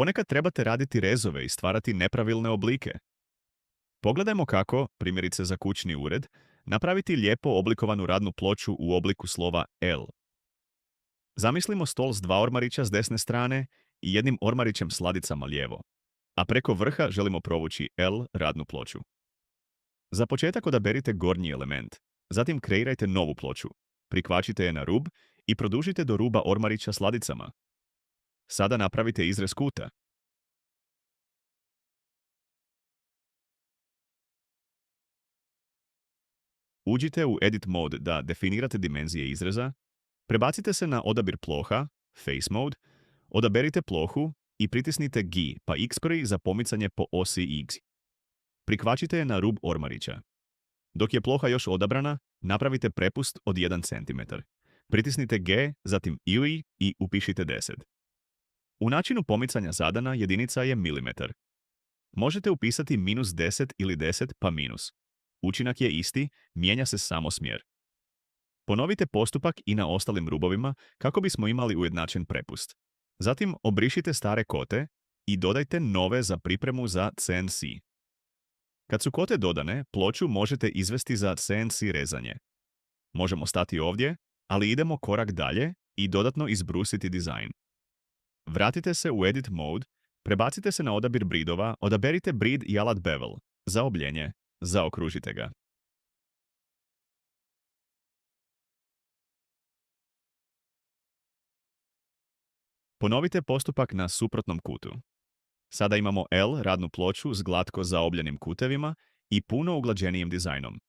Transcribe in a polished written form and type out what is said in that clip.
Ponekad trebate raditi rezove i stvarati nepravilne oblike. Pogledajmo kako, primjerice za kućni ured, napraviti lijepo oblikovanu radnu ploču u obliku slova L. Zamislimo stol s dva ormarića s desne strane i jednim ormarićem s ladicama lijevo, a preko vrha želimo provući L radnu ploču. Za početak odaberite gornji element, zatim kreirajte novu ploču, prikvačite je na rub i produžite do ruba ormarića s ladicama. Sada napravite izrez kuta. Uđite u Edit Mode da definirate dimenzije izreza, prebacite se na odabir ploha, Face Mode, odaberite plohu i pritisnite G pa X-pray za pomicanje po osi X. Prikvačite je na rub ormarića. Dok je ploha još odabrana, napravite prepust od 1 cm. Pritisnite G, zatim ili i upišite 10. U načinu pomicanja zadana jedinica je milimetar. Možete upisati -10 ili 10 pa minus. Učinak je isti, mijenja se samo smjer. Ponovite postupak i na ostalim rubovima kako bismo imali ujednačen prepust. Zatim obrišite stare kote i dodajte nove za pripremu za CNC. Kad su kote dodane, ploču možete izvesti za CNC rezanje. Možemo stati ovdje, ali idemo korak dalje i dodatno izbrusiti dizajn. Vratite se u Edit Mode, prebacite se na odabir bridova, odaberite brid i alat Bevel. Za obljenje, zaokružite ga. Ponovite postupak na suprotnom kutu. Sada imamo L radnu ploču s glatko zaobljenim kutevima i puno uglađenijim dizajnom.